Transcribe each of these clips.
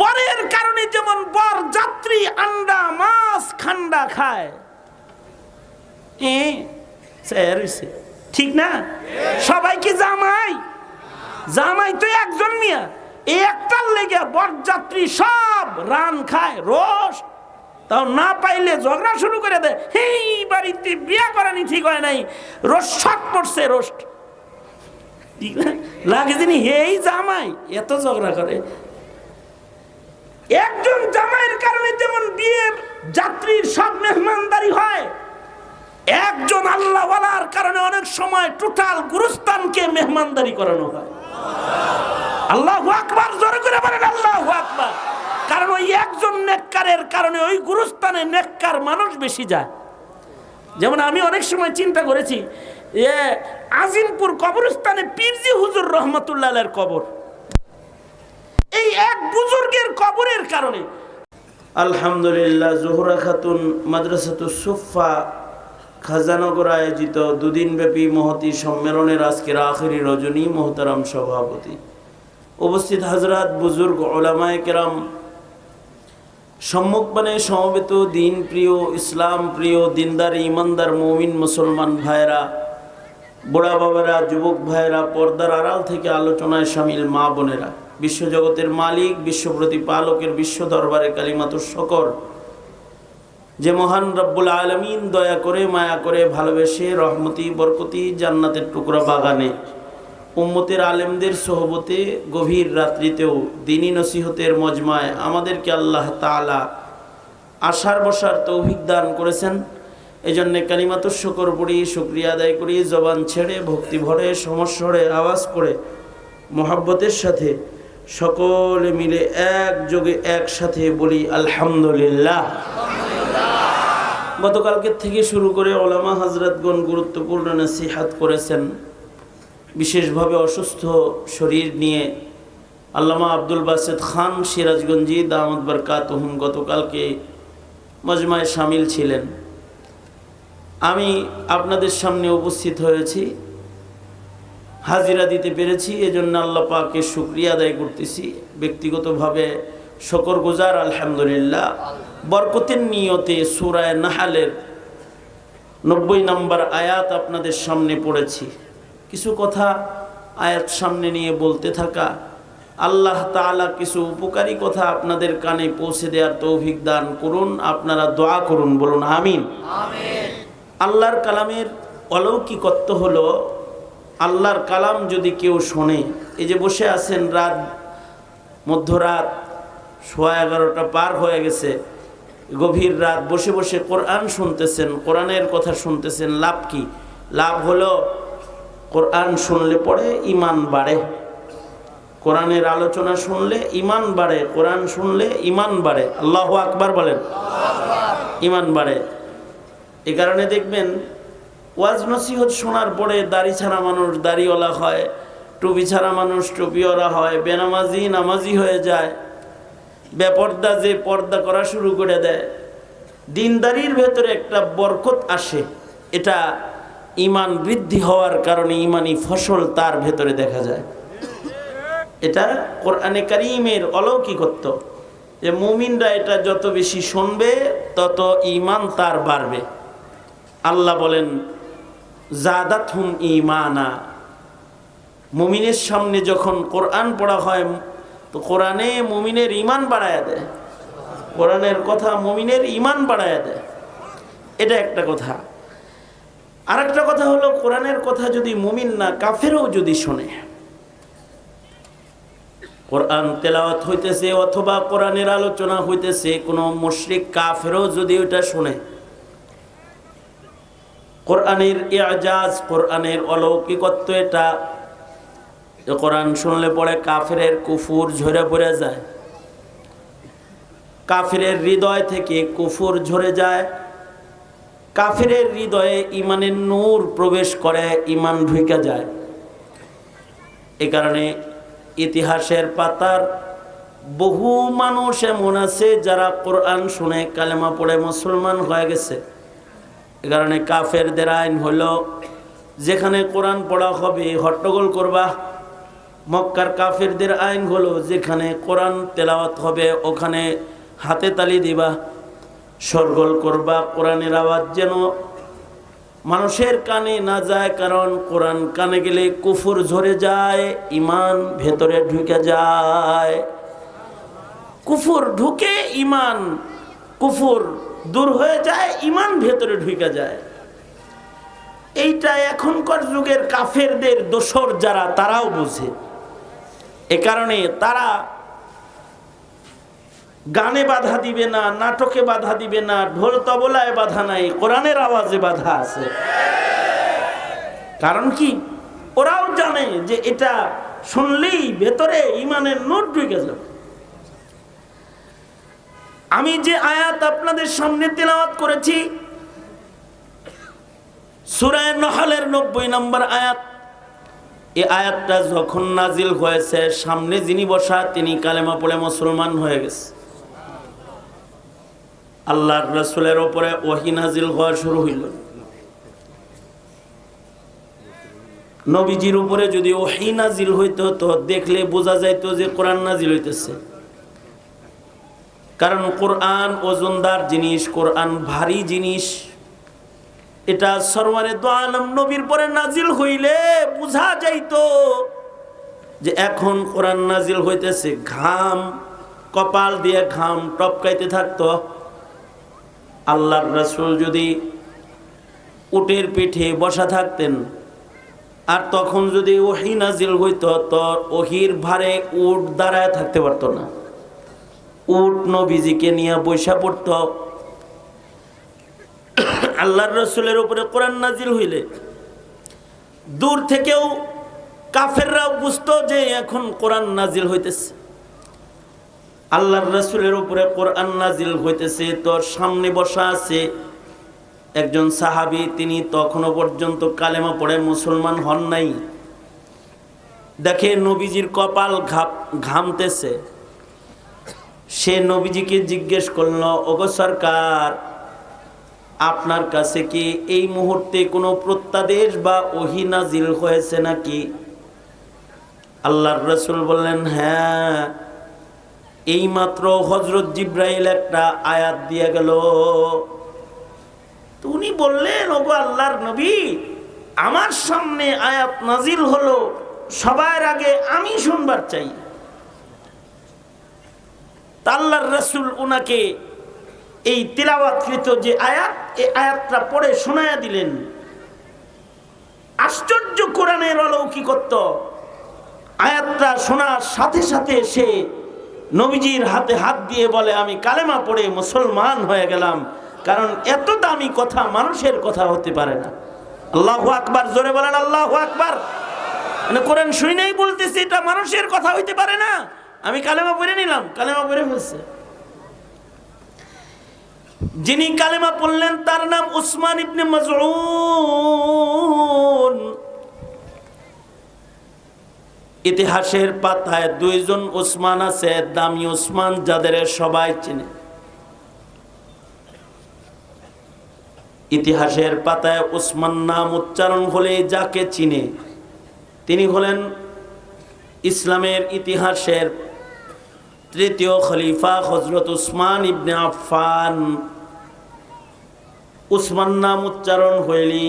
বরের কারণে যেমন বর যাত্রী আন্ডা মাছ খান্ডা খায়, ঠিক না? সবাই কি জামাই? জামাই তো একজন মিয়া, এই একটার লেগে বরযাত্রী সব রান খায় রোস্ট, তাও না পাইলে ঝগড়া শুরু করে দেয়, এই বাড়িতে বিয়া করানি ঠিক হয় নাই, রোস্ট শখ পড়ছে রোস্ট, ঠিক না? লাগে যিনি এই জামাই এত ঝগড়া করে। একজন জামাইয়ের কারণে যেমন বিয়ে যাত্রীর সব মেহমানদারি হয়, একজন আল্লাহওয়ালার কারণে অনেক সময় টোটাল গুরুস্থানকে মেহমানদারি করানো হয়। আল্লাহু আকবার, জোরে করে বলেন আল্লাহু আকবার। কারণ ওই একজন নেককারের কারণে ওই গুরুস্থানে নেককার মানুষ বেশি যায়। যেমন আমি অনেক সময় চিন্তা করেছি, আজিমপুর কবরস্থানে পীরজি হুজুর রহমতুল্লাহ আলাইহির কবর, এই এক বুজুর্গের কবরের কারণে আলহামদুলিল্লাহ জোহরা খাতুন মাদ্রাসাতুস সুফা খাজানগর আয়োজিত দুদিনব্যাপী মহতী সম্মেলনের আজকের আখেরি রজনী মোহতারাম সভাপতি, উপস্থিত হাজরাত, বুজুর্গ, উলামায়ে কেরাম, সম্মুখপানে সমবেত দিন প্রিয়, ইসলাম প্রিয়, দিনদার, ইমানদার মুমিন মুসলমান ভাইরা, বুড়া বাবারা, যুবক ভাইরা, পর্দার আড়াল থেকে আলোচনায় শামিল মা বোনেরা, বিশ্বজগতের মালিক, বিশ্ব প্রতিপালকের বিশ্ব দরবারে কালিমাতুশ শকর, যে মহান রব্বুল আলামিন দয়া করে, মায়া করে, ভালোবেসে, রহমতি বরকতি জান্নাতের টুকরা বাগানে উম্মতের আলেমদের সোহবতে গভীর রাত্রিতেও দ্বীনী নসিহতের মজমায় আমাদেরকে আল্লাহ তাআলা আসার বসার তৌফিক দান করেছেন। এজন্যে কালিমাতুশ শুকর পড়ি, শুকরিয়া আদায় করি, জবান ছেড়ে ভক্তি ভরে সমস্বরে আওয়াজ করে মোহাব্বতের সাথে সকলে মিলে একযোগে একসাথে বলি আলহামদুলিল্লাহ। গতকালকে থেকে শুরু করে ওলামা হযরতগণ গুরুত্বপূর্ণ নসিহত করেছেন। বিশেষভাবে অসুস্থ শরীর নিয়ে আল্লামা আব্দুল বাসেত খান সিরাজগঞ্জি দামাত বরকাতুহুম গতকালকে মজমায় শামিল ছিলেন। আমি আপনাদের সামনে উপস্থিত হয়েছি, হাজিরা দিতে পেরেছি, এজন্য আল্লাহ পাকের শুকরিয়া আদায় করতেছি। ব্যক্তিগতভাবে শুকরগুজার আলহামদুলিল্লাহ। বরকতের নিয়তে সূরা নাহলের 90 নম্বর আয়াত আপনাদের সামনে পড়েছি। কিছু কথা আয়াত সামনে নিয়ে বলতে থাকা, আল্লাহ তাআলা কিছু উপকারী কথা আপনাদের কানে পৌঁছে দেওয়ার তৌফিক দান করুন। আপনারা দোয়া করুন, বলুন আমিন। আল্লাহর কালামের অলৌকিকত্ব হলো, আল্লাহর কালাম যদি কেউ শোনে, এই যে বসে আছেন, রাত মধ্যরাত 11:15 পার হয়ে গেছে, গভীর রাত বসে বসে কোরআন শুনতেছেন, কোরআনের কথা শুনতেছেন, লাভ কি? লাভ হলো কোরআন শুনলে পরে ইমান বাড়ে, কোরআনের আলোচনা শুনলে ইমান বাড়ে, কোরআন শুনলে ইমান বাড়ে। আল্লাহু আকবার বলেন, ইমান বাড়ে। এই কারণে দেখবেন ওয়াজ নসিহত শোনার পরে দাড়ি ছাড়া মানুষ দাড়িওয়ালা হয়, টুপি ছাড়া মানুষ টুপিওয়ালা হয়, বেনামাজি নামাজি হয়ে যায়, বেপর্দা যে পর্দা করা শুরু করে দেয়। দিনদারির ভেতরে একটা বরকত আসে, এটা ইমান বৃদ্ধি হওয়ার কারণে ইমানি ফসল তার ভেতরে দেখা যায়। এটা কোরআনে কারীমের অলৌকিকত্ব, যে মুমিনরা এটা যত বেশি শুনবে তত ইমান তার বাড়বে। আল্লাহ বলেন জাদাতহুম ঈমানা। মুমিনের সামনে যখন কোরআন পড়া হয় তো কোরআনে মুমিনের ঈমান বাড়ায় দেয়, কোরআনের কথা মুমিনের ঈমান বাড়ায় দেয়। এটা একটা কথা। আর একটা কথা হলো, কোরআনের কথা যদি মুমিন না কাফেরও যদি শোনে, কোরআন তেলাওয়াত হইতেছে অথবা কোরআনের আলোচনা হইতেছে, কোনো মুশরিক কাফেরও যদি ওটা শুনে, কোরআনের ইজাজ, কোরআনের অলৌকিকত্ব এটা। কোরআন শুনলে পরে কাফেরের কুফুর ঝরে পড়ে যায়, কাফেরের হৃদয় থেকে কুফুর ঝরে যায়, কাফেরের হৃদয়ে ইমানের নূর প্রবেশ করে, ইমান ঢুকে যায়। এ কারণে ইতিহাসের পাতার বহু মানুষ এমন আছে যারা কোরআন শুনে কালেমা পড়ে মুসলমান হয়ে গেছে। এ কারণে কাফেরদের আইন হলো, যেখানে কোরআন পড়া হবে হট্টগোল করবা, মক্কার কাফেরদের আইন হলো যেখানে কোরআন তেলাওয়াত হবে ওখানে হাতে তালি দিবা, শোরগোল করবা, কোরআনের আওয়াজ যেন মানুষের কানে না যায়, কারণ কোরআন কানে গেলে কুফর ঝরে যায়, ইমান ভেতরে ঢুকে যায়। কুফর ঢুকে ইমান, কুফর দূর হয়ে যায়, ইমান ভেতরে ঢুকে যায়। এইটা এখনকার যুগের কাফেরদের দোসর যারা, তারাও বুঝে। এ কারণে তারা গানে বাধা দিবে না, নাটকে বাধা দিবে না, ঢোল তবলায় বাধা নাই, কোরআনের আওয়াজে বাধা আছে। কারণ কি? ওরাও জানে যে এটা শুনলেই ভেতরে ইমানের নূর ঢুকে যাবে। আমি যে আয়াত আপনাদের সামনে তেলাওয়াত করেছি সূরা নহলের 90 নম্বর আয়াত, এই আয়াতটা যখন নাজিল হয়েছে, সামনে যিনি বসা তিনি কালেমা পড়ে মুসলমান হয়ে গেছে। আল্লাহর রাসূলের উপরে ওহী নাজিল হওয়া শুরু হইল। নবীজির উপরে যদি ওহী নাজিল হইতো তো দেখলে বোঝা যাইতো যে কোরআন নাজিল হইতেছে। কারণ কোরআন ওজনদার জিনিস, কোরআন ভারী জিনিস। এটা সরওয়ারে দু আলম নবীর পরে নাজিল হইলে বোঝা যাইতো যে এখন কোরআন নাজিল হইতেছে। ঘাম, কপাল দিয়ে ঘাম টপকাইতে থাকতো। আল্লাহর রাসূল যদি উটের পিঠে বসা থাকতেন আর তখন যদি ওহী নাজিল হইতো তো ওহীর ভারে উট দাঁড়ায় থাকতে পারতো না। উট নবীজিকে নিয়ে বৈশা পড়তো। আল্লাহর রাসূলের উপরে কোরআন নাজিল হইলে দূর থেকেও কাফেররাও বুঝতো যে এখন কোরআন নাজিল হইতেছে। আল্লাহর রাসূলের উপরে কোরআন নাজিল হইতেছে, তোর সামনে বসা আছে একজন সাহাবী, তিনি তখনও পর্যন্ত কালেমা পড়ে মুসলমান হন নাই। দেখে নবীজির কপাল ঘামতেছে। সে নবীজিকে জিজ্ঞেস করলো, ওগো সরকার, আপনার কাছে কি এই মুহূর্তে কোনো প্রত্যাদেশ বা ওহী নাজিল হয়েছে নাকি? আল্লাহর রাসূল বললেন, হ্যাঁ, এইমাত্র হযরত জিবরাইল একটা আয়াত দিয়ে গেল। তো উনি বললেন, ওগো আল্লাহর নবী, আমার সামনে আয়াত নাজিল হলো, সবার আগে আমি শুনবার চাই। আল্লাহর রাসূল উনাকে এই তিলাওয়াতকৃত যে আয়াত, এই আয়াতটা পড়ে শোনায়া দিলেন। আশ্চর্য কোরআনের অলৌকিকত্ব। আয়াতটা শোনার সাথে সাথে সে নবীজির হাতে হাত দিয়ে বলে, আমি কালেমা পড়ে মুসলমান হয়ে গেলাম। কারণ এত দামি কথা মানুষের কথা হতে পারে না। আল্লাহু আকবার, জোরে বলেন আল্লাহু আকবার। মানে কোরআন শুনেই বলতেছে এটা মানুষের কথা হইতে পারে না, আমি কালেমা পড়ে নিলাম, কালেমা পড়ে ফেলছে। যিনি কালেমা পড়লেন তার নাম উসমান ইবনে মাযউন। ইতিহাসের পাতায় দুইজন উসমান আছে, দামি উসমান, যাদের সবাই চেনে। ইতিহাসের পাতায় উসমান নাম উচ্চারণ হলে যাকে চিনে তিনি হলেন ইসলামের ইতিহাসের তৃতীয় খলিফা হযরত উসমান ইবনে আফফান। উসমান নাম উচ্চারণ হইলে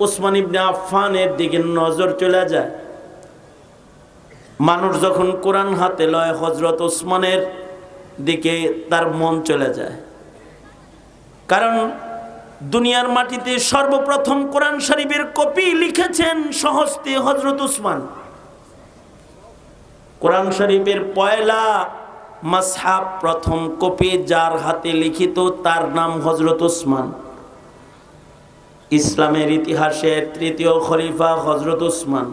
উসমান ইবনে আফফানের দিকে নজর চলে যায়। মানুষ যখন কোরআন হাতে লয় হযরত উসমানের দিকে তার মন চলে যায়। কারণ দুনিয়ার মাটিতে সর্বপ্রথম কোরআন শরীফের কপি লিখেছেন স্বহস্তে হযরত উসমান। কোরআন শরীফের পয়লা মাসহাফ প্রথম কপি যার হাতে লিখিত তার নাম হযরত উসমান। ইসলামের ইতিহাসের তৃতীয় খলিফা হযরত উসমান।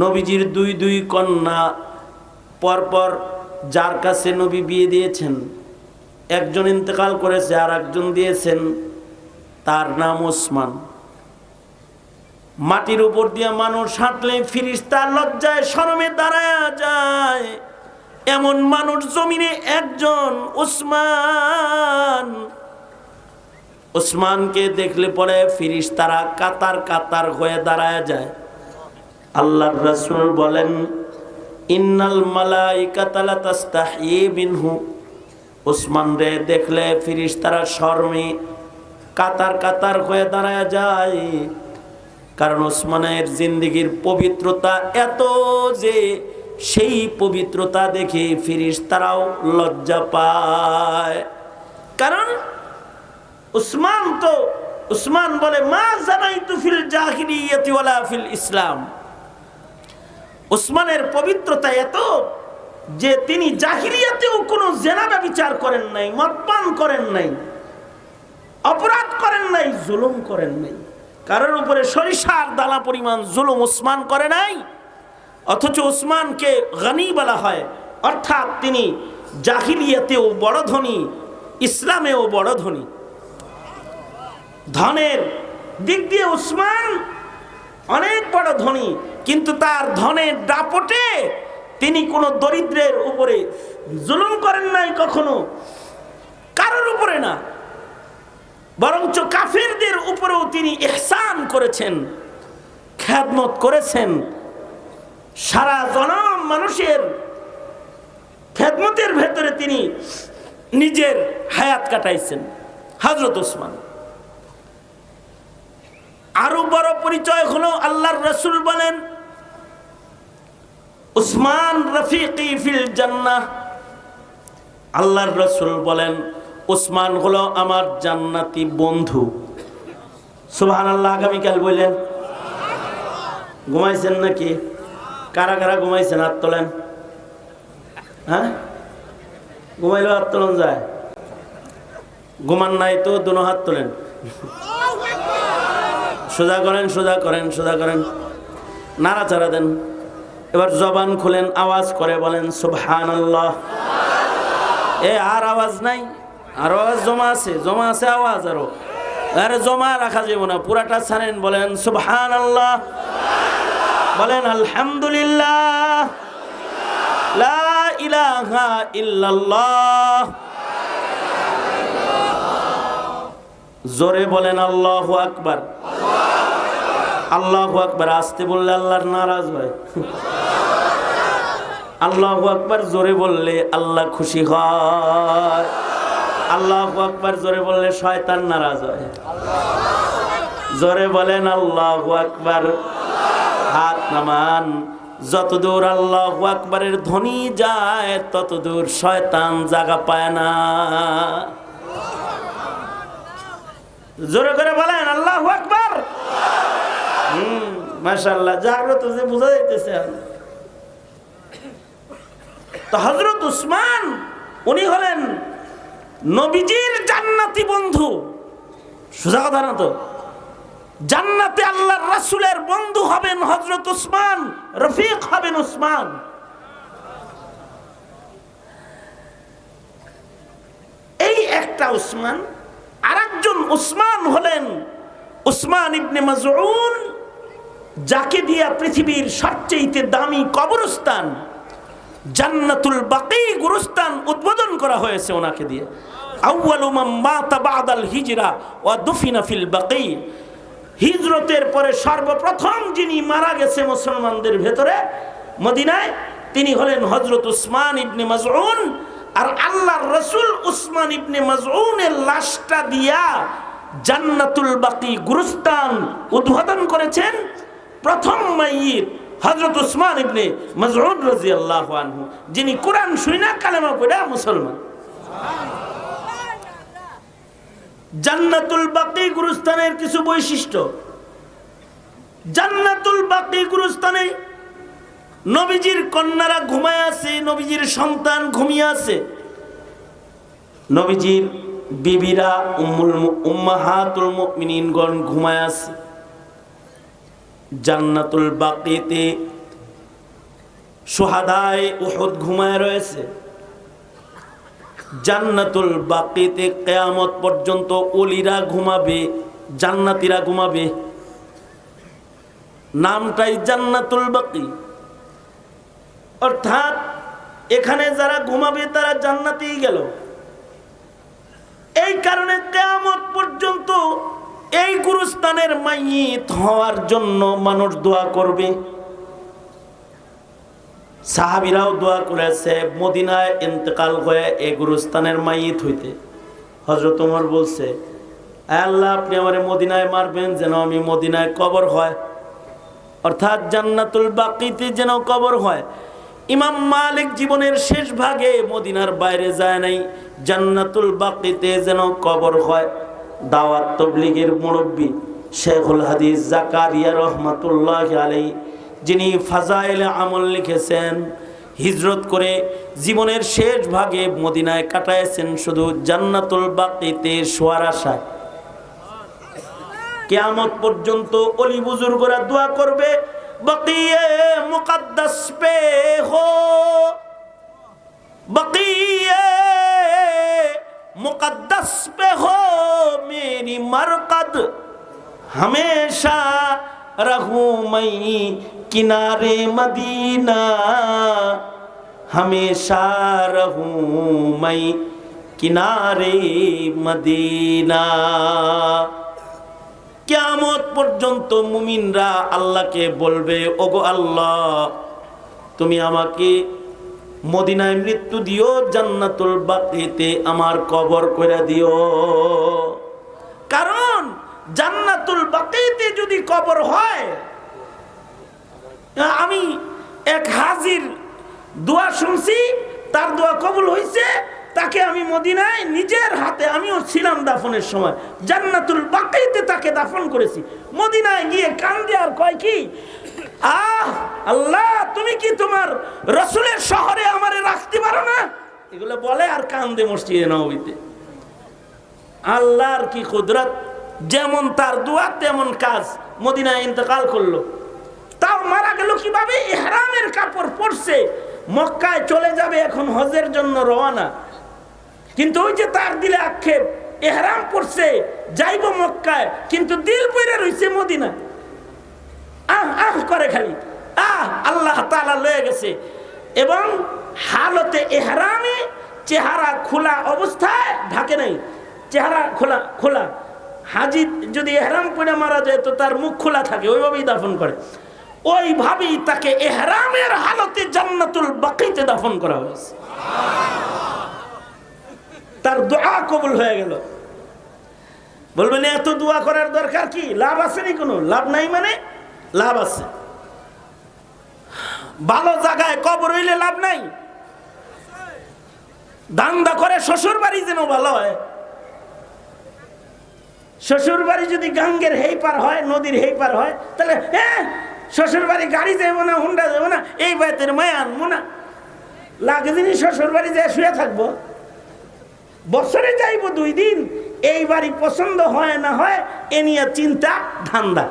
নবীজির দুই কন্যা পরপর যার কাছে নবী বিয়ে দিয়েছেন, একজন ইন্তেকাল করেছে আর একজন দিয়েছেন, তার নাম উসমান। মাটির উপর দিয়ে মানুষ হাঁটলে ফিরিস্তা লজ্জায় শরমে দাঁড়ায়া যায়, এমন মানুষ জমিনে একজন উসমান। উসমানকে দেখলে পরে ফিরিস্তারা কাতার কাতার হয়ে দাঁড়ায়া যায়। আল্লাহর রাসূল বলেন, ইন্নাল মালাইকাতা লা তাস্তাহি মিনহু, ওসমান রে দেখলে ফেরেশতারা শরমে কাতার কাতার হয়ে দাঁড়ায় যায়। কারণ ওসমানের জিন্দেগীর পবিত্রতা এত যে সেই পবিত্রতা দেখে ফেরেশতারাও লজ্জা পায়। কারণ উসমান বলে, মা জানাইতু ফিল জাহিলিয়াতি ওয়ালা ফিল ইসলাম। উসমানের পবিত্রতা এত যে তিনি জাহিলিয়াতেও কোনো জেনা ব্যভিচার করেন নাই, মদপান করেন নাই, অপরাধ করেন নাই, জুলুম করেন নাই। কারোর উপরে সরিষার দানা পরিমাণ জুলুম উসমান করে নাই। অথচ উসমানকে গনি বলা হয়, অর্থাৎ তিনি জাহিলিয়াতেও বড় ধনী, ইসলামেও বড় ধনী। ধনের দিক দিয়ে উসমান অনেক বড় ধনী, কিন্তু তার ধনের দাপটে তিনি কোনো দরিদ্রের উপরে জুলুম করেন নাই কখনো, কারোর উপরে না, বরঞ্চ কাফেরদের উপরেও তিনি ইহসান করেছেন, খেদমত করেছেন। সারা জনম মানুষের খেদমতের ভেতরে তিনি নিজের হায়াত কাটাইছেন হযরত ওসমান। আরো বড় পরিচয় হলো, আল্লাহর রাসূল বলেন, উসমান রফিকি ফিল জান্নাহ। আল্লাহর রাসূল বলেন, উসমান হলো আমার জান্নাতি বন্ধু। সুবহানাল্লাহ। আগামীকাল বললেন, ঘুমাইছেন নাকি? কারা কারা ঘুমাইছেন হাত তোলেন। হ্যাঁ, ঘুমাইলেও হাত তোলন যায়? ঘুমান নাই তো দুনো হাত তোলেন। সোজা করেন, সোজা করেন, সোজা করেন, নাড়াচাড়া দেন। এবার জবান খুলেন, আওয়াজ করে বলেন সুবহানাল্লাহ। আর আওয়াজ নাই, আর আওয়াজ জমা আছে, জমা আছে আওয়াজ আরো। আরে জমা রাখা যাবে না, পুরাটা ছাড়েন, বলেন সুবহানাল্লাহ, বলেন আলহামদুলিল্লাহ, লা ইলাহা ইল্লাল্লাহ। জোরে বলেন আল্লাহু আকবার। আল্লাহু আকবার আস্তে বললে আল্লাহর নারাজ হয়। আল্লাহু আকবার জোরে বললে আল্লাহ খুশি হয়। আল্লাহু আকবার জোরে বললে শয়তান নারাজ হয়। জোরে বলেন আল্লাহু আকবার। হাত নামান। যতদূর আল্লাহু আকবারের ধ্বনি যায় ততদূর শয়তান জায়গা পায় না। জোরে করে বলেন আল্লাহু আকবার। মাশাআল্লাহ, জাগ্রত যে বোঝা যাইতেছে। তো হযরত উসমান উনি হলেন নবীজির জান্নাতি বন্ধু। সোজা কথা না তো? জান্নাতে আল্লাহর রাসূলের বন্ধু হবেন হযরত উসমান, রফিক হবেন উসমান। এই একটা উসমান। আরেকজন উসমান হলেন উসমান ইবনে মাজউন, যাকে দিয়া পৃথিবীর সবচেয়ে দামি কবরস্থান জান্নাতুল বাকি গুরুস্থান উদ্বোধন করা হয়েছে ওনাকে দিয়ে। আউয়ালু মান মাতা বাদাল হিজরা ওয়া দুফিনা ফিল বাকি। হিজরতের পরে সর্বপ্রথম যিনি মারা গেছে মুসলমানদের ভেতরে মদিনায়, তিনি হলেন হযরত উসমান ইবনে মাজউন। আর আল্লাহর রাসূল উসমান ইবনে মাজউনের লাশটা দিয়া জান্নাতুল বাকি গুরুস্থান উদ্বোধন করেছেন। প্রথম মাইয়িত হযরত উসমান ইবনে মাজউন রাদিয়াল্লাহু আনহু, যিনি কোরআন শুনে কালেমা পড়ে মুসলমান। জান্নাতুল বাকি গুরুস্থানের কিছু বৈশিষ্ট্য। জান্নাতুল বাকি গুরুস্থানে নবীজির কন্যারা ঘুমায় আছে, নবীজির সন্তান ঘুমিয়ে আছে, নবীজির বিবিরা উম্মাহাতুল মুমিনিনগণ ঘুমায় আছে। জান্নাতুল বাকিতে শুহাদায়ে উহুদ ঘুমায় রয়েছে। জান্নাতুল বাকিতে কিয়ামত পর্যন্ত ওলিরা ঘুমাবে, জান্নাতীরা ঘুমাবে। নামটাই জান্নাতুল বাকি, অর্থাৎ এখানে যারা ঘুমাবে তারা জান্নাতেই গেল। এই কারণে কিয়ামত পর্যন্ত এই গুরুস্থানের মাইয়িত হওয়ার জন্য মানুষ দোয়া করবে। সাহাবীরাও দোয়া করেছে মদিনায় ইন্তেকাল হয়ে এই গুরুস্থানের মাইয়িত হইতে। হযরত ওমর বলছে, আল্লাহ আপনি আমারে মদিনায় মারবেন যেন আমি মদিনায় কবর হয়, অর্থাৎ জান্নাতুল বাকিতে যেন কবর হয়। ইমাম মালিক জীবনের শেষ ভাগে মদিনার বাইরে যায় নাই, জান্নাতুল বাকিতে যেন কবর হয়। দাওয়াত তাবলীগের মুরব্বী শেখুল হাদিস জাকারিয়া রহমাতুল্লাহি আলাইহি, যিনি ফাজাইলে আমল লিখেছেন, হিজরত করে জীবনের শেষ ভাগে মদিনায় কাটাইছেন শুধু জান্নাতুল বাকিতে শোয়ার আশায়। কিয়ামত পর্যন্ত ওলি বুজুর্গরা দোয়া করবে, বকিয়ে মুকদ্দাস পে হো, বকিয়ে মুকদ্দাস पे हो मेरी मरकद, हमेशा रहूं मैं किनारे मदीना, हमेशा रहूं मैं किनारे मदीना। কিয়ামত পর্যন্ত মুমিনরা আল্লাহকে বলবে, ওগো আল্লাহ তুমি আমাকে মদিনায় মৃত্যু দিও, জান্নাতুল বাকিতে আমার কবর করে দিও। কারণ জান্নাতুল বাকিতে যদি কবর হয়, আমি এক হাজির দোয়া শুনছি, তার দোয়া কবুল হয়েছে, তাকে আমি মদিনায় নিজের হাতে, আমিও ছিলাম দাফনের সময়, জান্নাতুল বাকিতে তাকে দাফন করেছি। মদিনায় গিয়ে কান্দে আর কয় কি, আহ আল্লাহ তুমি কি তোমার রাসূলের শহরে আমারে রাখতে পারো না, এগুলো বলে আর কান্দে মসজিদে নববীতে। আল্লাহর কি কুদরত, যেমন তার দোয়া তেমন কাজ। মদিনায় ইন্তেকাল করলো, তাও মারা গেল কিভাবে? ইহরামের কাপড় পরছে, মক্কায় চলে যাবে এখন হজের জন্য রওনা, কিন্তু ওই যে তার দিলে আক্ষেপ, ইহরাম পরছে যাইব মক্কায়, কিন্তু দিল পইরা রইছে মদিনা। আহ আহ করে খালি, আহ আল্লাহ তাআলা লয়ে গেছে। এবং হালতে ইহরামে চেহারা খোলা অবস্থায় ঢাকে নাই, চেহারা খোলা খোলা। হাজি যদি ইহরাম পরে মারা যায় তো তার মুখ খোলা থাকে, ওইভাবেই দাফন করে। ওইভাবেই তাকে ইহরামের হালতে জান্নাতুল বাকিতে দাফন করা হয়েছে। তার দোয়া কবুল হয়ে গেল। বলবেন এত দোয়া করার দরকার কি? লাভ আছে নি? কোনো লাভ নাই। মানে লাভ আছে। ভালো জায়গায় কবর হইলে লাভ নাই। দান্দা করে শ্বশুর বাড়ি যেন ভালো হয়। শ্বশুর বাড়ি যদি গাঙ্গের হেই পার হয়, নদীর হেই পার হয়, তাহলে হ্যাঁ শ্বশুর বাড়ি গাড়ি যাবো না, হুন্ডা যাবো না, এই বাড়িতে মায়া আনবো না, লাগে দিনই শ্বশুর বাড়ি যায় শুয়ে থাকবো। বছরে যাইব 2 দিন, এই বাড়ি পছন্দ হয় না হয় এ নিয়ে চিন্তা ধান্দা।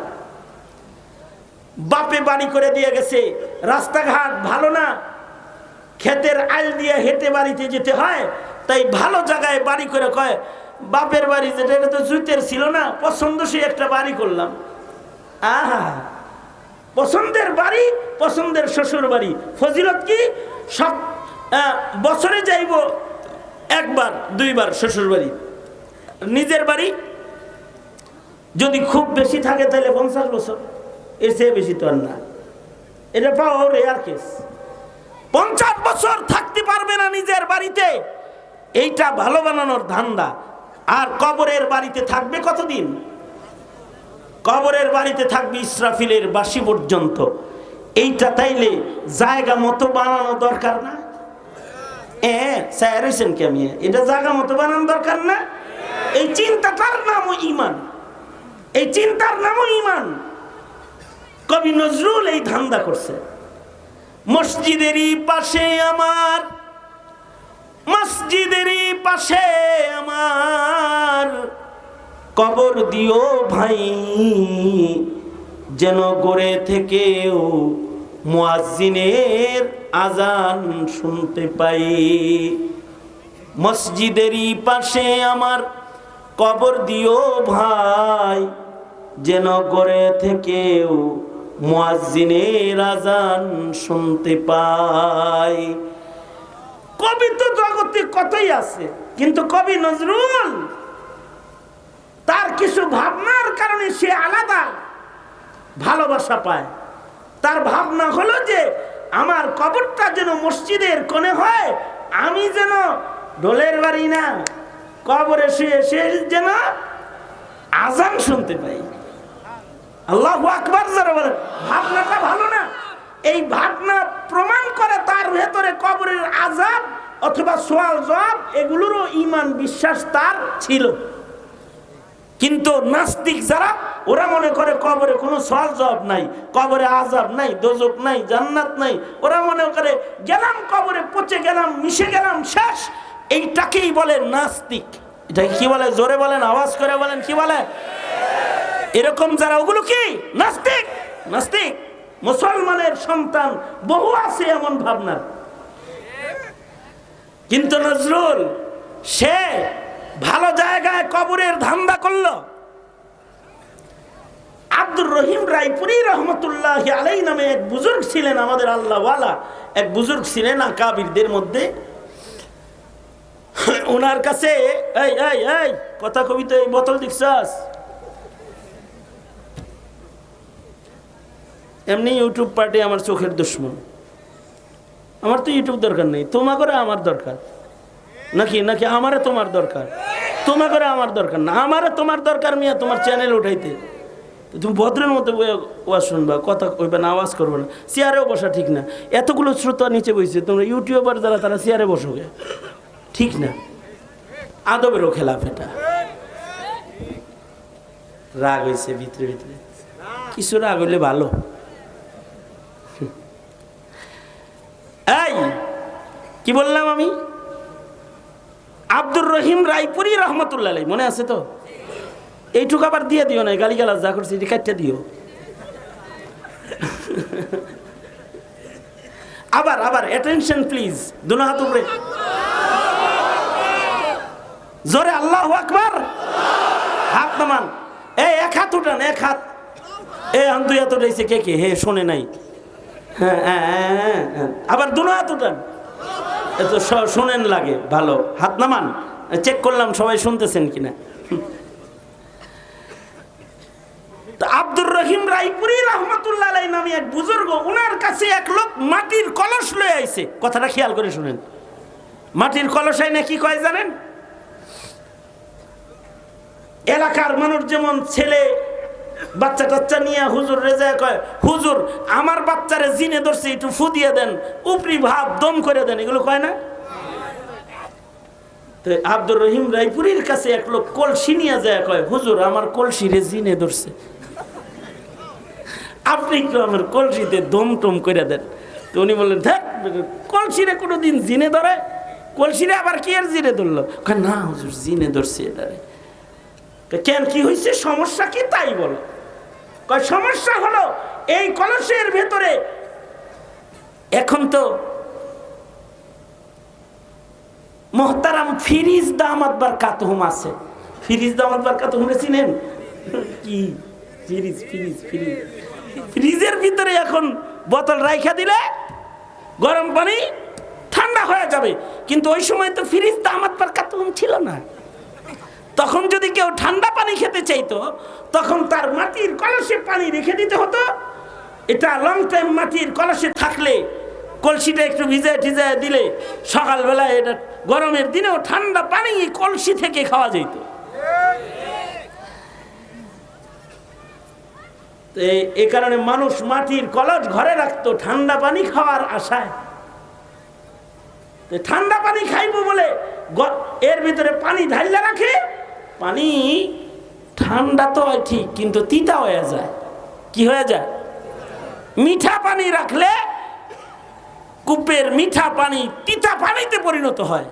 বাপে বাড়ি করে দিয়ে গেছে, রাস্তাঘাট ভালো না, ক্ষেতের আইল দিয়ে হেঁটে বাড়িতে যেতে হয়, তাই ভালো জায়গায় বাড়ি করে কয় বাপের বাড়ি যেটা এটা তো জুতের ছিল না, পছন্দসই একটা বাড়ি করলাম। আহা, পছন্দের বাড়ি, পছন্দের শ্বশুর বাড়ি। ফজিলত কি? সব বছরে যাইব 1 বার 2 বার শ্বশুর বাড়ি। নিজের বাড়ি যদি খুব বেশি থাকে তাহলে 50 বছর, এর চেয়ে বেশি তো আর না। এটা পাওয়া রেয়ার কেস। 50 বছর থাকতে পারবে না নিজের বাড়িতে, এইটা ভালো বানানোর ধান্দা। আর কবরের বাড়িতে থাকবে কতদিন? কবরের বাড়িতে থাকবে ইসরাফিলের বাঁশি পর্যন্ত। এইটা তাইলে জায়গা মতো বানানো দরকার না? এটা জায়গা মতো বানানো দরকার না? এই চিন্তাটার নামও ঈমান, এই চিন্তার নামও ঈমান। কবি নজরুল এই ধান্দা করছে। মসজিদেরই পাশে আমার, মসজিদেরই পাশে আমার কবর দিও ভাই, যেন গড়ে থেকেও মুয়াজ্জিনের আজান শুনতে পাই। মসজিদেরই পাশে আমার কবর দিও ভাই, যেন গড়ে থেকেও মুয়াজ্জিনের আজান শুনতে পাই। কবি তো জগতে কতই আছে, কিন্তু কবি নজরুল তার কিছু ভাবনার কারণে সে আলাদা ভালোবাসা পায়। তার ভাবনা হলো যে আমার কবরটা যেন মসজিদের কোণে হয়, আমি যেন ঢোলের বাড়ি না, কবরে শুয়ে সে যেন আজান শুনতে পাই। আল্লাহু আকবার যারা বলেন, ভাবনাটা ভালো না? এই ভাবনা প্রমাণ করে তার ভেতরে কবরের আযাব অথবা সওয়াল জবাব এগুলোরও ঈমান বিশ্বাস তার ছিল। কিন্তু নাস্তিক যারা, ওরা মনে করে কবরে কোনো সওয়াল জবাব নাই, কবরে আযাব নাই, দোজখ নাই, জান্নাত নাই। ওরা মনে করে গেলাম কবরে, পচে গেলাম, মিশে গেলাম, শেষ। এইটাকেই বলে নাস্তিক। এটাকে কি বলে? জোরে বলেন, আওয়াজ করে বলেন, কি বলে? এরকম যারা, ওগুলো কি নাস্তিক। নাস্তিক মুসলমানের সন্তান বহু আছে এমন ভাবনা। কিন্তু নজরুল সে ভালো জায়গায় কবরের ধান্দা করলো। আব্দুর রহিম রায়পুরি রহমতুল্লাহি আলাইহি নামে এক বুজুর্গ ছিলেন, আমাদের আল্লাহওয়ালা এক বুজুর্গ ছিলেন আকাবিরদের মধ্যে। ওনার কাছে এই এই এই কথা কবিতা, এই বোতল দেখছাস? এমনি ইউটিউব পার্টি আমার চোখের দুশ্মন। আমার তো ইউটিউব দরকার নেই, তোমা করে আমার দরকার নাকি? নাকি আমারে তোমার দরকার? তোমা করে আমার দরকার না, আমারে তোমার দরকার। মিয়া তোমার চ্যানেল উঠাইতে তুমি ভদ্রের মতো ওয়াজ শুনবা, কথা কইবে না, আওয়াজ করবে না, চেয়ারেও বসা ঠিক না। এতগুলো শ্রোতা নিচে বসছে, তোমরা ইউটিউবার যারা তারা চেয়ারে বসোগে, ঠিক না? আদবেরও খেলাফ এটা। রাগ হয়েছে ভিতরে ভিতরে, কিছু রাগ হইলে ভালো। এই কি বললাম আমি? আব্দুর রহিম রায়পুরি রহমতুল্লাহ আলাইহি, মনে আছে তো? এইটুকু আবার দিয়ে দিও না, গালিগালাজ যা করছি এটি কাটতে দিও। আবার আবার অ্যাটেনশন প্লিজ, দুনো হাত উপরে, জোরে আল্লাহু আকবার। হাত নামান, এই এক হাত উঠান, এক হাত। দুই হাত উঠাইছে কে কে? হে শোনে নাই? হ্যাঁ হ্যাঁ, আবার দুনো হাত উঠান, এত শোনেন লাগে ভালো। হাত নামান, চেক করলাম সবাই শুনতেছেন কিনা। আব্দুর রহিম রায়পুরি রহমতুল্লাহ আলাইহি নামে এক বুজুর্গ, ওনার কাছে এক লোক মাটির কলস লয়ে আইছে। কথাটা খেয়াল করে শুনেন। মাটির কলস আইনে কি কয় জানেন? এলাকার মানুষ যেমন ছেলে বাচ্চা টাচ্চা নিয়ে হুজুর রেজা কয়, হুজুর আমার বাচ্চারে জিনে ধরছে, একটু ফু দিয়ে দেন, উপরি ভাব দম করে দেন, এগুলো কয় না? তো আব্দুর রহিম রায়পুরির কাছে এক লোক কলসি নিয়ে যায়, কয় হুজুর আমার কলসিরে জিনে ধরছে, আপনি একটু আমার কলসিতে দম টম করে দেন। তো উনি বললেন, দেখ কলসিরে কোনোদিন জিনে ধরে? কলসিরে আবার কি আর জিনে ধরলো? না হুজুর জিনে ধরছে এটারে। কেন, কি হয়েছে, সমস্যা কি তাই বলো? কয় সমস্যা হলো এই কলসের ভেতরে এখন তো মোহতারাম ফিরিজ দামাত বারকাতুহুম আছে। ফিরিজ দামাত বারকাতুহুম চিনেন কি? ফিরিজ ফিরিজ ফিরিজ ফ্রিজের ভিতরে এখন বোতল রাইখা দিলে গরম পানি ঠান্ডা হয়ে যাবে, কিন্তু ওই সময় তো ফ্রিজ দামাত বারকাতুহুম ছিল না। তখন যদি কেউ ঠান্ডা পানি খেতে চাইতো, তখন তার মাটির কলসে পানি রেখে দিতে হতো। এটা লং টাইম মাটির কলসে থাকলে, কলসিটা একটু ভিজায় টিজায় দিলে সকালবেলায় এটা গরমের দিনেও ঠান্ডা পানি কলসি থেকে খাওয়া যেত। এই কারণে মানুষ মাটির কলস ঘরে রাখতো ঠান্ডা পানি খাওয়ার আশায়। ঠান্ডা পানি খাইবো বলে এর ভিতরে পানি ঢাইলা রাখে। পানি ঠান্ডা তো হয় ঠিক, কিন্তু তিতা হয়ে যায়। কি হয়ে যায়? মিঠা পানি রাখলে কূপের মিঠা পানি তিতা পানিতে পরিণত হয়।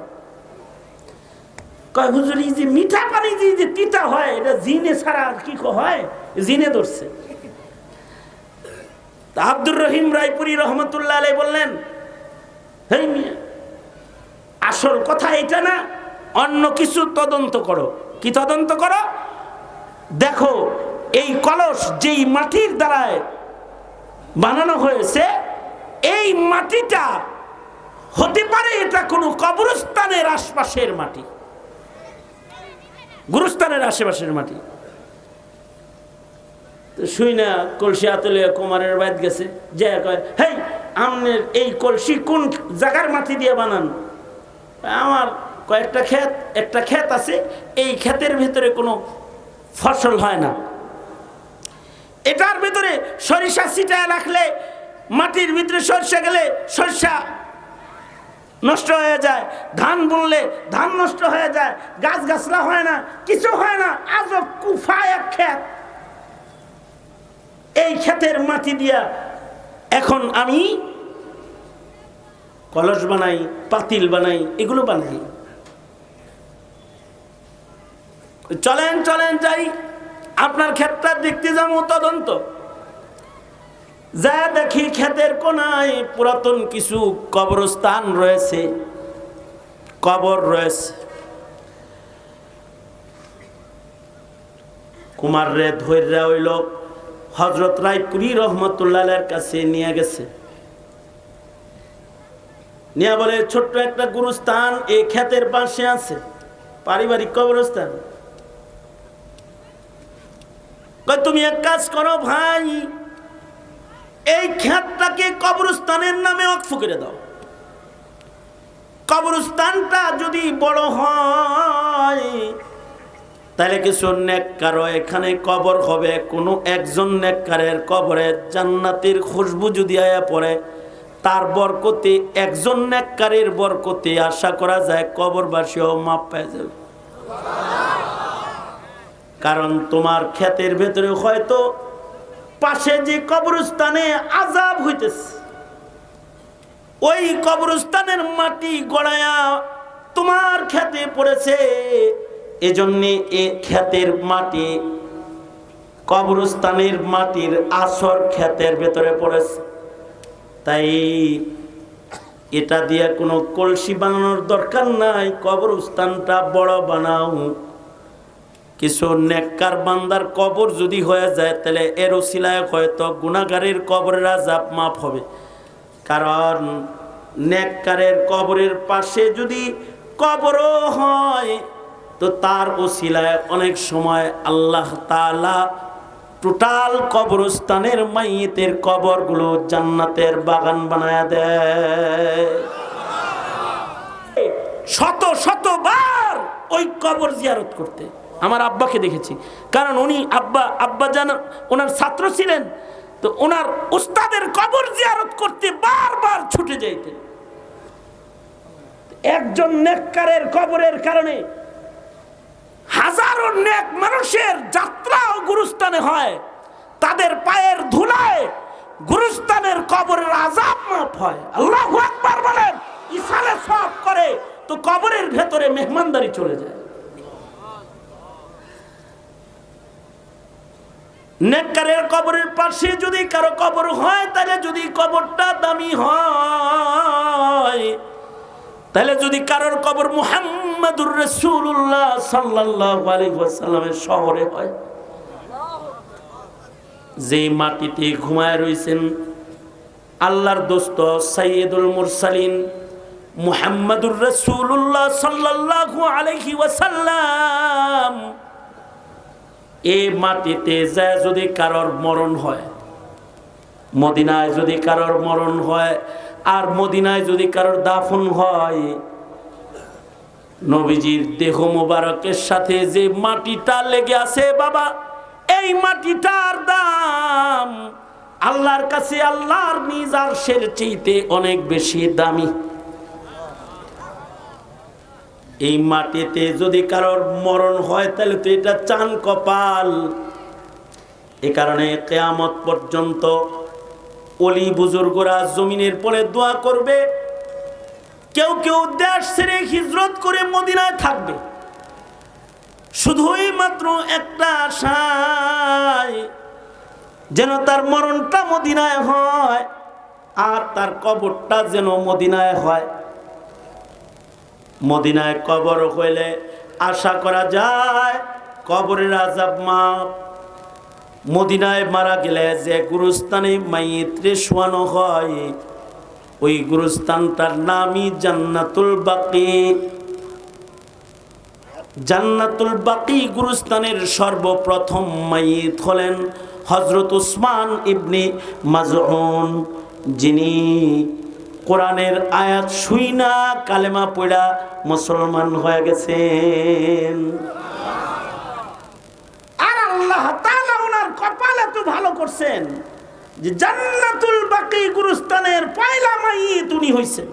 কয় হুজুর এই যে মিঠা পানি যে তিতা হয়, এটা জিনে ছাড়া আর কি হয়? জিনে ধরছে। আব্দুর রহিম রায়পুরি রহমতুল্লাহ আলাইহি বললেন, হেই মিয়া, আসল কথা এটা না, অন্য কিছু তদন্ত করো। কি তদন্ত করো? দেখো এই কলস যেই মাটির দ্বারায় বানানো হয়েছে, এই মাটিটা হতে পারে এটা কোনো কবরস্থানের আশপাশের মাটি, গুরুস্থানের আশেপাশের মাটি। তো শুই না কলসি আতলে কুমারের বাইত গেছে, যে কয় হেই আমনের এই কলসি কোন জায়গার মাটি দিয়ে বানান? আমার কয়েকটা ক্ষেত, একটা ক্ষেত আছে, এই ক্ষেতের ভিতরে কোনো ফসল হয় না, এটার ভিতরে সরিষা ছিটায় রাখলে মাটির ভিতরে সরিষা গেলে সরিষা নষ্ট হয়ে যায়, ধান বুনলে ধান নষ্ট হয়ে যায়, গাছ গাছলা হয় না, কিছু হয় না, আজব কুফা এক ক্ষেত। এই ক্ষেতের মাটি দিয়া এখন আমি কলস বানাই, পাতিল বানাই, এগুলো বানাই। চলেন চলেন যাই, আপনার ক্ষেতটা দেখতে যাবো তদন্ত। যা দেখি ক্ষেতের কোনায় পুরাতন কিছু কবরস্থান রয়েছে, কবর রয়েছে। কুমার রে ধৈর্য হইল হযরত রায়পুরী রহমতুল্লাহের কাছে নিয়ে গেছে, নিয়ে বলে ছোট্ট একটা গুরুস্থান এই ক্ষেতের পাশে আছে, পারিবারিক কবরস্থান। তুমি এক কাজ করো ভাই, এই ক্ষেতটাকে কবরস্থানের নামে ওয়াকফ করে দাও। কবরস্থানটা যদি বড় হয় তাহলে কিছু নেককার এখানে কবর হবে, কোনো একজন নেককারের কবরে জান্নাতের খুশবু যদি আয়া পড়ে, তার বরকতে, একজন নেককারের বরকতে আশা করা যায় কবরবাসীও মাপ পেয়ে যাবে। কারণ তোমার ক্ষেতের ভেতরে হয়তো পাশে যে কবরস্থানে আযাব হইতেছে, ওই কবরস্থানের মাটি গড়ায়া তোমার ক্ষেতে পড়েছে, এজন্যে এ ক্ষেতের মাটি, কবরস্থানের মাটির আসর ক্ষেতের ভেতরে পড়েছে। তাই এটা দিয়ে কোনো কলসি বানানোর দরকার নাই, কবরস্থানটা বড় বানাও। কিছু নেককার বান্দার কবর যদি হয়ে যায় তাহলে এর ওসিলায় হয়তো গুনাহগারের কবরের আযাব মাফ হবে। কারণ নেককারের কবরের পাশে যদি কবরও হয় তো তার ওসিলায় অনেক সময় আল্লাহ তাআলা টোটাল কবরস্থানের মাইয়িতের কবরগুলো জান্নাতের বাগান বানায়া দেয়। শত শতবার ওই কবর জিয়ারত করতে আমার আব্বাকে দেখেছি, কারণ উনি আব্বা জান ওনার ছাত্র ছিলেন, তো ওনার উস্তাদের কবর জিয়ারত করতে বারবার ছুটে যাইতেন। একজন নেককারের কবরের কারণে হাজারো নেক মানুষের যাত্রা ও গুরুস্থানে হয়, তাদের পায়ের ধুলায় গুরুস্থানের কবরের আযাব মাফ হয়। আল্লাহু আকবার বলেন। ইসালে সওয়াব করে তো কবরের ভেতরে মেহমানদারি চলে যায়। নেককারের কবরের পাশে যদি কারো কবর হয়, তাহলে যদি কবরটা দামি হয়, তাহলে যদি কারোর কবর মুহাম্মাদুর রাসূলুল্লাহ সাল্লাল্লাহু আলাইহি ওয়াসাল্লামের শহরে হয়, যে মাটিতে ঘুমায় রয়েছেন আল্লাহর দোস্ত সাইয়্যিদুল মুরসালিন মুহাম্মাদুর রাসূলুল্লাহ সাল্লাল্লাহু আলাইহি ওয়াসাল্লাম, এই মাটিতে যায় যদি কারোর মরণ হয়, মদিনায় যদি কারোর মরণ হয় আর মদিনায় যদি কারোর দাফন হয়, নবীজির দেহ মোবারকের সাথে যে মাটিটা লেগে আছে বাবা, এই মাটিটার দাম আল্লাহর কাছে আল্লাহর নিজ আরশের চাইতে অনেক বেশি দামি। এই মাটিতে যদি কারোর মরণ হয় তাহলে তো এটা চান কপাল। এ কারণে কিয়ামত পর্যন্ত ওলি বুজুর্গরা জমিনের পরে দোয়া করবে, কেউ কেউ দেশ ছেড়ে হিজরত করে মদিনায় থাকবে, শুধুই মাত্র একটা আশায় যেন তার মরণটা মদিনায় হয় আর তার কবরটা যেন মদিনায় হয়। মদিনায় কবর হইলে আশা করা যায় কবরের আযাব মাফ। মদিনায় মারা গেলে যে গুরুস্থানে মাইয়িতরে শোয়ানো হয়, ওই গুরুস্থানটার নামই জান্নাতুল বাকি। জান্নাতুল বাকি গুরুস্থানের সর্বপ্রথম মাইয়িত হলেন হযরত উসমান ইবনে মাজউন। যিনি কোরআনের আয়াত শুইনা কালেমা পড়া মুসলমান হয়ে গেছেন। আর আল্লাহ তাআলা ওনার কপাল এত ভালো করছেন যে জান্নাতুল বাকি গুরুস্থানের পয়লা মাইয়িত উনি হইছেন।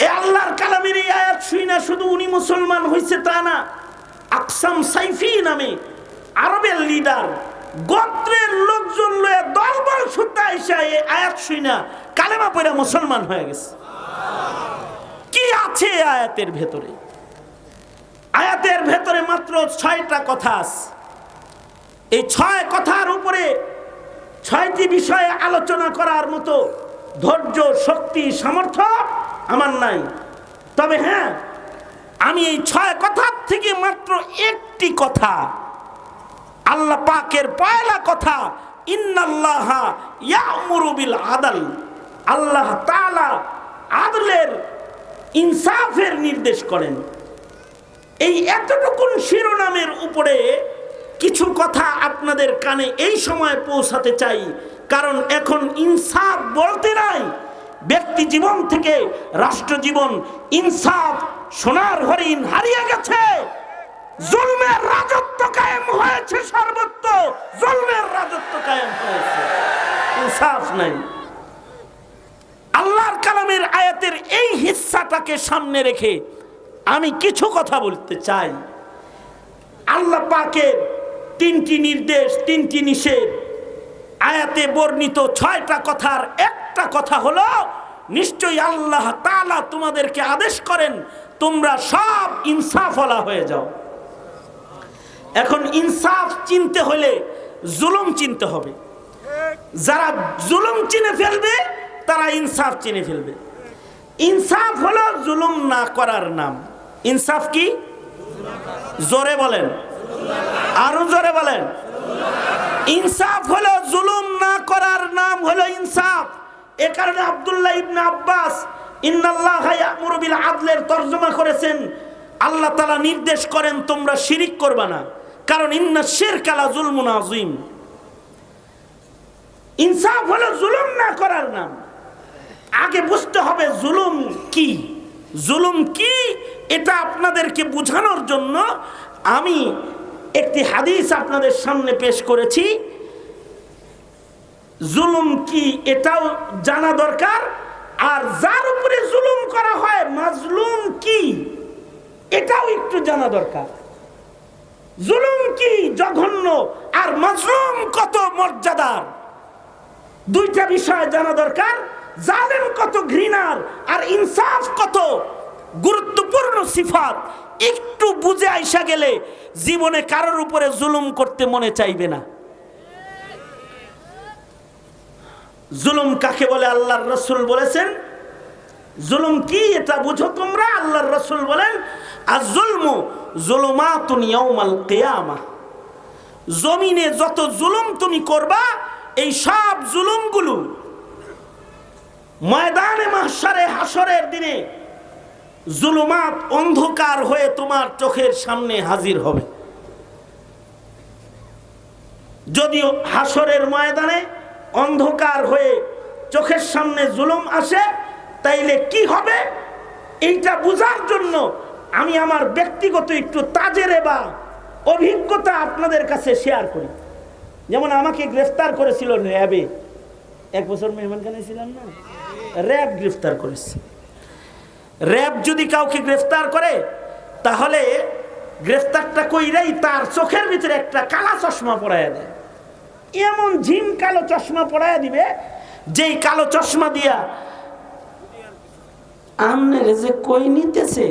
এই আল্লাহর কালামের এই আয়াত শুইনা শুধু উনি মুসলমান হইছে তা না, আকসাম সাইফি নামে আরবের লিডার গোত্রের লোকজন লয়ে দলবল সুতা এসে এই আয়াত শুইনা কালেমা পড়া মুসলমান হয়ে গেছে। কি আছে আয়াতের ভেতরে? আয়াতের ভেতরে মাত্র 6টা কথা আছে। এই 6 কথার উপরে 6টি বিষয়ে আলোচনা করার মতো ধৈর্য, শক্তি, সামর্থ্য আমার নাই। তবে হ্যাঁ, আমি এই 6 কথার থেকে মাত্র একটি কথা, আল্লাহ পাকের পয়লা কথা, ইন্নাল্লাহা ইয়া'মুরু বিল আদল, আল্লাহ তাআলা আদলের, ইনসাফের নির্দেশ করেন। এই এতটুকুন শিরোনামের উপরে কিছু কথা আপনাদের কানে এই সময় পৌঁছাতে চাই, কারণ এখন ইনসাফ বলতে নাই, ব্যক্তি জীবন থেকে রাষ্ট্র জীবন, ইনসাফ সোনার হরিণ হারিয়ে গেছে। জুলমের রাজত্ব কায়েম হয়েছে, সর্বত্র জুলমের রাজত্ব কায়েম হয়েছে, ইনসাফ নাই। আল্লাহর কালামের আয়াতের এই হিস্সাটাকে সামনে রেখে আমি কিছু কথা বলতে চাই। আল্লাহ পাকের 3টি নির্দেশ, 3টি নিষেধ, আয়াতে বর্ণিত 6টা কথার একটা কথা হলো, নিশ্চয়ই আল্লাহ তাআলা তোমাদেরকে আদেশ করেন তোমরা সব ইনসাফওয়ালা হয়ে যাও। এখন ইনসাফ চিনতে হলে জুলুম চিনতে হবে। যারা জুলুম চিনে ফেলবে তারা ইনসাফ চিনে ফেলবে। ইনসাফ হলো জুলুম না করার নাম। ইনসাফ কি? জোরে বলেন, আরো জোরে বলেন। ইনসাফ হলো জুলুম না করার নাম হলো ইনসাফ। এ কারণে আব্দুল্লাহ ইবনে আব্বাস ইন্নাল্লাহা ইয়া'মুরু বিল আদলের তরজমা করেছেন, আল্লাহ তাআলা নির্দেশ করেন তোমরা শিরিক করবা না, কারণ ইন্না শিরকা লা যুলমুন আযীম। ইনসাফ হলো জুলুম না করার নাম। আগে বুঝতে হবে জুলুম কি। জুলুম কি এটা আপনাদেরকে বোঝানোর জন্য আমি একটি হাদিস আপনাদের সামনে পেশ করেছি। জুলুম কি এটাও জানা দরকার, আর যার উপরে জুলুম করা হয় মাজলুম কি এটাও একটু জানা দরকার। জুলুম কি জঘন্য আর মাজলুম কত মর্যাদার, 2টা বিষয় জানা দরকার। জালেম কত ঘৃণার আর ইনসাফ কত গুরুত্বপূর্ণ সিফাত একটু বুঝে আইসা গেলে জীবনে কারোর উপরে জুলুম করতে মনে চাইবে না। জুলুম কাকে বলে আল্লাহর রাসূল বলেছেন, জুলুম কি এটা বুঝো তোমরা। আল্লাহর রাসূল বলেন, আয-যুলমু যুলুমাতুন ইয়াউমাল কিয়ামাহ, জমিনে যত জুলুম তুমি করবা এই সব জুলুমগুলো ময়দানে মাহশারে, হাসরের দিনে জুলুমাত অন্ধকার হয়ে তোমার চোখের সামনে হাজির হবে। যদিও হাসরের ময়দানে অন্ধকার হয়ে চোখের সামনে জুলুম আসে, তাইলে কি হবে এইটা বোঝার জন্য আমি আমার ব্যক্তিগত একটু তাজেরে বা অভিজ্ঞতা আপনাদের কাছে শেয়ার করি। যেমন আমাকে গ্রেফতার করেছিল র্যাবে, 1 বছর মেহমানখানে ছিলাম না, র্যাব গ্রেফতার করেছে। র্যাব যদি কাউকে গ্রেফতার করে তাহলে গ্রেফতারটা কইরাই তার চোখের ভিতরে একটা কালা চশমা পরাইয়া দেয়। এমন ঝিম কালো চশমা পরাইয়া দিবে, যেই কালো চশমা দিয়া আমনে যে কই নিতেছে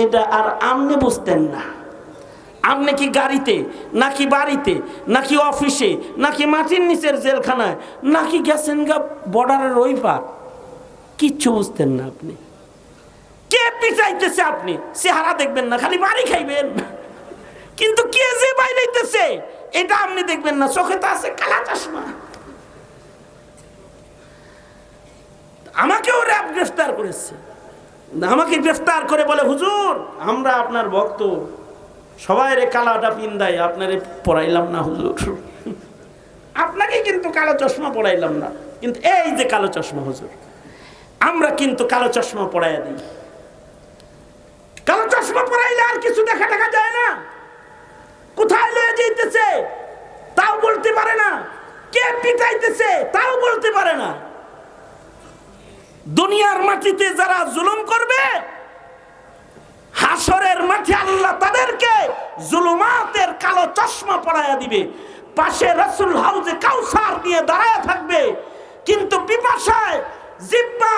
এটা আর আমনে বুঝতেন না। আপনি কি গাড়িতে নাকি বাড়িতে নাকি অফিসে নাকি মাটির নিচের জেলখানায় নাকি গেছেন গা বর্ডারের ওই পার, কিচ্ছু বুঝতেন না। আপনি কে পিটাইতেছে আপনি চেহারা দেখবেন না, খালি বাড়ি খাইবেন, কিন্তু কে যে বাইরেইতেছে এটা আপনি দেখবেন না, চোখে তো আছে কালা চশমা। আমাকেও র্যাব গ্রেফতার করেছে। আমাকে গ্রেফতার করে বলে, হুজুর আমরা আপনার ভক্ত, সবাই রে কালাটা পিন্দাই আপনারে পড়াইলাম না হুজুর। আপনাকে কিন্তু কালো চশমা পড়াইলাম না, কিন্তু এই যে কালো চশমা হুজুর, আমরা কিন্তু কালো চশমা পড়াইয়া দিই। কালো চশমা পড়াইলে আর কিছু দেখা যায় না। কোথায় লয়ে যাইতেছে তাও বলতে পারে না, কে পিটাইতেছে তাও বলতে পারে না। দুনিয়ার মাটিতে যারা জুলুম করবে, হাসরের মাঠে আল্লাহ তাদেরকে জুলুমাতের কালো চশমা পরাইয়া দিবে। পাশে রাসূল হাউজে কাউসার নিয়ে দাঁড়ায় থাকবে, কিন্তু পিপাসায় জিহ্বা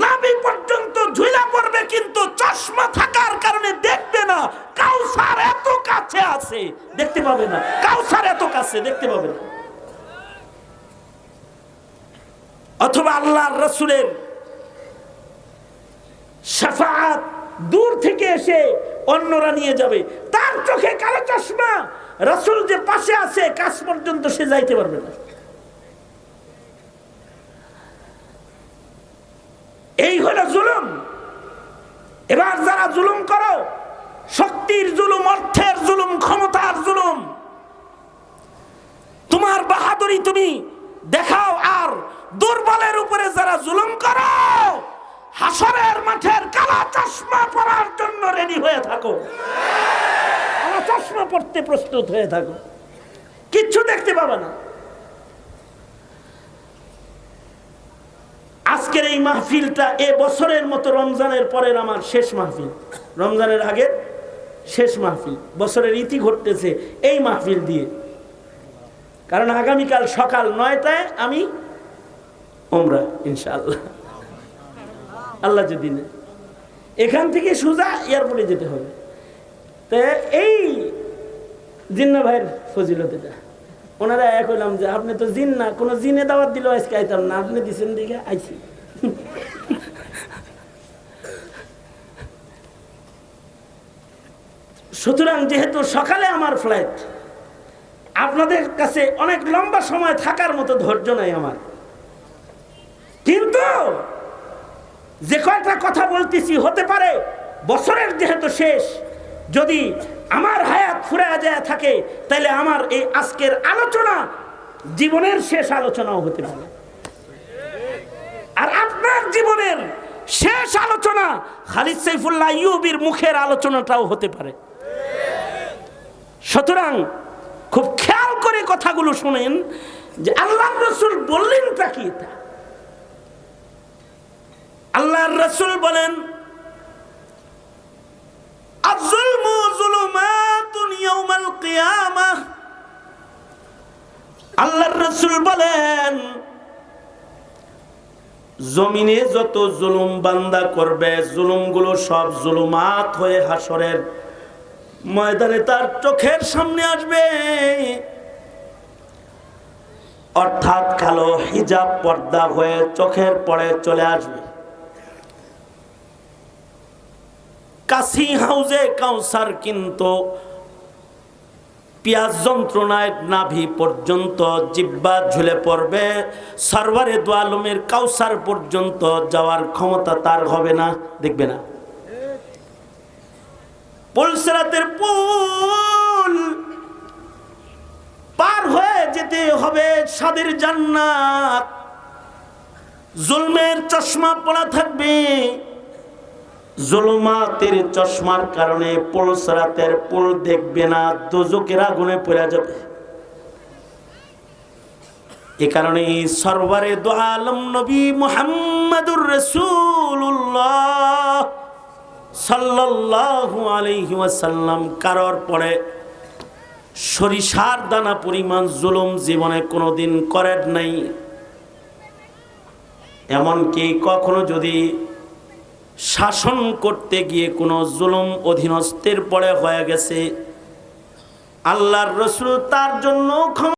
নাভি পর্যন্ত ঝুলা পড়বে, কিন্তু চশমা থাকার কারণে দেখবে না কাউসার এত কাছে আছে, দেখতে পাবে না। কাউসার এত কাছে, দেখতে পাবে না। অথবা আল্লাহর রাসূলের শাফাআত দূর থেকে এসে অন্যরা নিয়ে যাবে, তার চোখে কালো চশমা, রাসূল যে পাশে আছে কাছ পর্যন্ত সে যাইতে পারবে না। এই হলো জুলুম। এবার যারা জুলুম করো, শক্তির জুলুম, অর্থের জুলুম, ক্ষমতার জুলুম, তোমার বাহাদুরি তুমি দেখাও, আর দুর্বলের উপরে যারা জুলুম করো, হাসরের মাঠের কালা চশমা পরার জন্য রেডি হয়ে থাকো, কালা চশমা পড়তে প্রস্তুত হয়ে থাকো, কিচ্ছু দেখতে পাবে না। আজকের এই মাহফিলটা এ বছরের মতো রমজানের পরের আমার শেষ মাহফিল, রমজানের আগের শেষ মাহফিল। বছরের ইতি ঘটতেছে এই মাহফিল দিয়ে, কারণ আগামীকাল সকাল 9টায় আমি উমরা ইনশাআল্লাহ, আল্লাহ যদি নেয়। এখান থেকে সোজা এয়ারপোর্টে যেতে হবে। তো এই জিন্না ভাইয়ের ফজিলত এটা, ওনারা এক হইলাম যে আপনি তো জিন না, কোনো জিনে দাওয়াত দিল আজকে আইতাম না, আপনি দিচ্ছেন দিকে আইছি। সুতরাং যেহেতু সকালে আমার ফ্লাইট, আপনাদের কাছে অনেক লম্বা সময় থাকার মতো ধৈর্য নাই আমার, কিন্তু যে কয়টা কথা বলতেছি হতে পারে বছরের যেহেতু শেষ, যদি আমার হায়াত ফুরায় যায় থাকে, তাহলে আমার এই আজকের আলোচনা জীবনের শেষ আলোচনাও হতে পারে, আর আপনার জীবনের শেষ আলোচনা খালিদ সাইফুল্লাহ আইয়ুবীর মুখের আলোচনাটাও হতে পারে। সুতরাং খুব খেয়াল করে কথাগুলো শুনেন যে আল্লাহর রাসূল বললেনটা কি। আল্লাহর রাসূল বলেন, আয-যুলমু যুলুমাতুন ইয়াওমাল কিয়ামাহ। আল্লাহর রাসূল বলেন, জমিনে যত জুলুম বান্দা করবে, জুলুমগুলো সব জুলুমাত হয়ে হাসরের ময়দানে তার চোখের সামনে আসবে। অর্থাৎ কালো হিজাব পর্দা হয়ে চোখের পরে চলে আসবে। কাশি হাউজে কাউসার কিন্তু পিয়াজ যন্ত্রণায় নাভি পর্যন্ত জিহ্বা ঝুলে পড়বে, সরওয়ারে দু আলমের কাউসার পর্যন্ত যাওয়ার ক্ষমতা তার হবে না, দেখবে না। পুলসিরাতের পুল পার হয়ে যেতে হবে স্বাদের জান্নাত। জুলমের চশমা পড়া থাকবে, জুলুমাতের চশমার কারণে পুলসিরাতের পুল দেখবে না, দোজখের আগুনে পড়ে যাবে। এ কারণে সরওয়ারে দু আলম নবী মুহাম্মদুর রাসূলুল্লাহ সাল্লাল্লাহু আলাইহি ওয়াসাল্লাম কারোর পরে সরিষার দানা পরিমাণ জুলুম জীবনে কোনোদিন করেন নাই। এমনকি কখনো যদি শাসন করতে গিয়ে কোনো জুলুম অধীনস্থের পরে হয়ে গেছে, আল্লাহর রাসূল তার জন্য